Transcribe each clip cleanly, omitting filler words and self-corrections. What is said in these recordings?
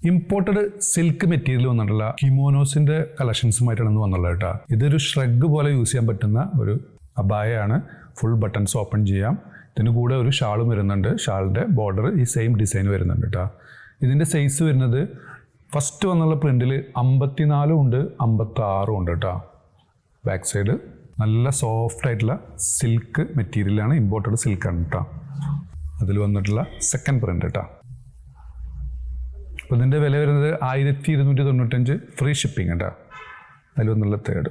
Imported silk material വന്നിട്ടുള്ള കിമോനോസിന്റെ കളക്ഷൻസുമായിട്ടാണ് വന്നുള്ളത് കേട്ടോ. ഇതൊരു ഷ്രഗ് പോലെ യൂസ് ചെയ്യാൻ പറ്റുന്ന ഒരു അബായയാണ്. ഫുൾ ബട്ടൺസ് ഓപ്പൺ ചെയ്യാം. ഇതിന് കൂടെ ഒരു ഷാളും വരുന്നുണ്ട്. ഷാളിന്റെ ബോർഡർ ഈ സെയിം ഡിസൈൻ വരുന്നുണ്ട് കേട്ടോ. ഇതിന്റെ സൈസ് വരുന്നത് ഫസ്റ്റ് വന്നുള്ള പ്രിന്റിൽ 54 ഉണ്ട്, 56 ഉണ്ട് കേട്ടോ. ബാക്ക് സൈഡ് നല്ല സോഫ്റ്റ് ആയിട്ടുള്ള സിൽക്ക് മെറ്റീരിയലാണ്, ഇമ്പോർട്ടഡ് സിൽക്കാണ് കേട്ടോ. അതിൽ വന്നിട്ടുള്ള സെക്കൻഡ് പ്രിന്റ് കേട്ടോ. അപ്പോൾ ഇതിൻ്റെ വില വരുന്നത് 1295 ഫ്രീ ഷിപ്പിംഗ് കേട്ടോ. അതിൽ വന്നുള്ള തേർഡ്.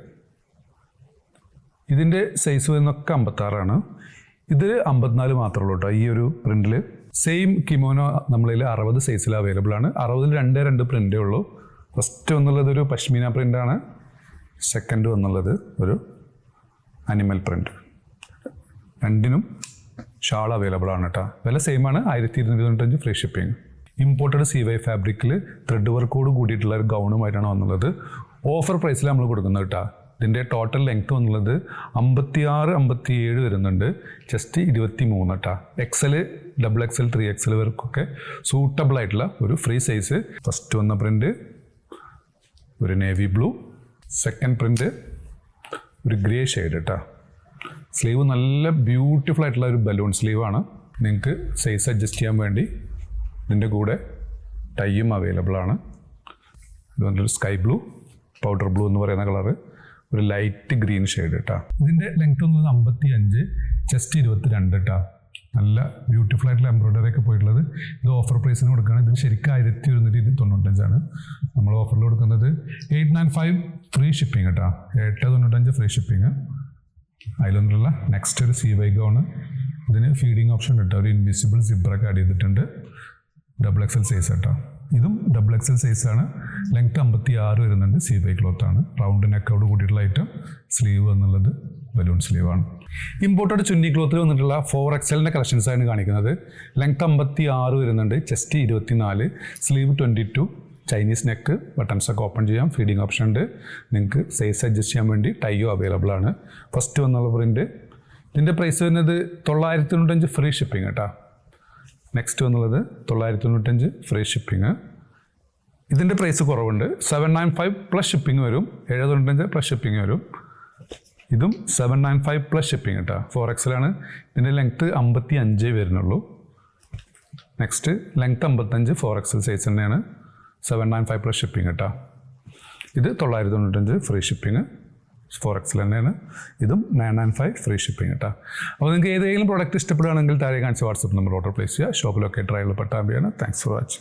ഇതിൻ്റെ സൈസ് വരുന്നൊക്കെ 56ആണ്. ഇതിൽ 54 മാത്രമേ ഉള്ളൂ കേട്ടോ ഈ ഒരു പ്രിന്റിൽ. സെയിം കിമോനോ നമ്മളിൽ 60 സൈസിൽ അവൈലബിൾ ആണ്. 60ൽ 2 പ്രിൻ്റേ ഉള്ളൂ. ഫസ്റ്റ് വന്നുള്ളത് ഒരു പഷ്മീന പ്രിൻ്റാണ്. സെക്കൻഡ് വന്നുള്ളത് ഒരു അനിമൽ പ്രിൻ്റ്. രണ്ടിനും ഷാൾ അവൈലബിൾ ആണ് കേട്ടോ. വില സെയിം ആണ്, 1295 ഫ്രീ ഷിപ്പിംഗ്. ഇമ്പോർട്ടഡ് CY ഫാബ്രിക്കിൽ ത്രെഡ് വർക്കോട് കൂടിയിട്ടുള്ള ഒരു ഗൗണുമായിട്ടാണ് വന്നുള്ളത്. ഓഫർ പ്രൈസിൽ നമ്മൾ കൊടുക്കുന്നത് കേട്ടോ. ഇതിൻ്റെ ടോട്ടൽ ലെങ്ത് വന്നുള്ളത് 56-57 വരുന്നുണ്ട്. ചെസ്റ്റ് 23 കേട്ടോ. XL, XXL, 3XL വർക്കൊക്കെ സൂട്ടബിൾ ആയിട്ടുള്ള ഒരു ഫ്രീ സൈസ്. ഫസ്റ്റ് വന്ന പ്രിന്റ് ഒരു നേവി ബ്ലൂ. സെക്കൻഡ് പ്രിന്റ് ഒരു ഗ്രേ ഷെയ്ഡ് കേട്ടോ. സ്ലീവ് നല്ല ബ്യൂട്ടിഫുൾ ആയിട്ടുള്ള ഒരു ബലൂൺ സ്ലീവാണ്. നിങ്ങൾക്ക് സൈസ് അഡ്ജസ്റ്റ് ചെയ്യാൻ വേണ്ടി ഇതിൻ്റെ കൂടെ ടൈയും അവൈലബിൾ ആണ്. ഇത് വന്നൊരു സ്കൈ ബ്ലൂ, പൗഡർ ബ്ലൂ എന്ന് പറയുന്ന കളറ്, ഒരു ലൈറ്റ് ഗ്രീൻ ഷെയ്ഡ് കേട്ടോ. ഇതിൻ്റെ ലെങ്ത് വന്നത് 55, ചെസ്റ്റ് 22 കേട്ടോ. നല്ല ബ്യൂട്ടിഫുൾ ആയിട്ടുള്ള എംബ്രോയിഡറി ഒക്കെ പോയിട്ടുള്ളത്. ഇത് ഓഫർ പ്രൈസിന് കൊടുക്കുകയാണ്. ഇതിന് ശരിക്കും 1195 നമ്മൾ ഓഫറിൽ കൊടുക്കുന്നത് 895 ഫ്രീ ഷിപ്പിംഗ് കേട്ടോ. 895 ഫ്രീ ഷിപ്പിംഗ്. അതിലൊന്നുള്ള നെക്സ്റ്റ് ഒരു CY ഗൗണ്. ഇതിന് ഫീഡിങ് ഓപ്ഷൻ കിട്ടും. ഒരു ഇൻവിസിബിൾ സിബ്ബറൊക്കെ ആഡ് ചെയ്തിട്ടുണ്ട്. XXL സൈസ് കേട്ടോ. ഇതും XXL സൈസാണ്. ലെങ്ത് 56 വരുന്നുണ്ട്. CY ക്ലോത്ത് ആണ്. റൗണ്ട് നെക്കോട് കൂടിയിട്ടുള്ള ഐറ്റം. സ്ലീവ് എന്നുള്ളത് ബലൂൺ സ്ലീവാണ്. ഇമ്പോർട്ടഡ് ചുന്നി ക്ലോത്തിൽ വന്നിട്ടുള്ള 4XLൻ്റെ കളക്ഷൻസ് ആണ് കാണിക്കുന്നത്. ലെങ്ത് 56 വരുന്നുണ്ട്. ചെസ്റ്റ് 24, സ്ലീവ് 22, ചൈനീസ് നെക്ക്, ബട്ടൺസൊക്കെ ഓപ്പൺ ചെയ്യാം. ഫീഡിങ് ഓപ്ഷൻ ഉണ്ട്. നിങ്ങൾക്ക് സൈസ് അഡ്ജസ്റ്റ് ചെയ്യാൻ വേണ്ടി ടൈയോ അവൈലബിൾ ആണ്. ഫസ്റ്റ് വന്നുള്ള പ്രിന്റ്. ഇതിൻ്റെ പ്രൈസ് വരുന്നത് 995 ഫ്രീ ഷിപ്പിംഗ് കേട്ടോ. നെക്സ്റ്റ് വന്നുള്ളത് 995 ഫ്രീ ഷിപ്പിംഗ്. ഇതിൻ്റെ പ്രൈസ് കുറവുണ്ട്. 795 പ്ലസ് ഷിപ്പിംഗ് വരും. 795 പ്ലസ് ഷിപ്പിംഗ് വരും. ഇതും 795 പ്ലസ് ഷിപ്പിംഗ് കേട്ടോ. 4XL ആണ്. ഇതിൻ്റെ ലെങ്ത്ത് 55 വരുന്നുള്ളൂ. നെക്സ്റ്റ് ലെങ്ത്ത് 55, 4XL സൈസ് തന്നെയാണ്. 795 പ്ലസ് ഷിപ്പിംഗ് കേട്ടോ. ഇത് 995 ഫ്രീ ഷിപ്പിംഗ്. 4XL തന്നെയാണ്. ഇതും 995 ഫ്രീ ഷിപ്പിംഗ് കേട്ടോ. അപ്പോൾ നിങ്ങൾക്ക് ഏതെങ്കിലും പ്രോഡക്റ്റ് ഇഷ്ടപ്പെടുകയാണെങ്കിൽ താഴെ കാണിച്ച വാട്സപ്പ് നമ്പർ ഓർഡർ പ്ലേസ് ചെയ്യുക. ഷോപ്പ് ലൊക്കേറ്റർ ആയുള്ള പട്ടാമ്പിയാണ്. Thanks for watching.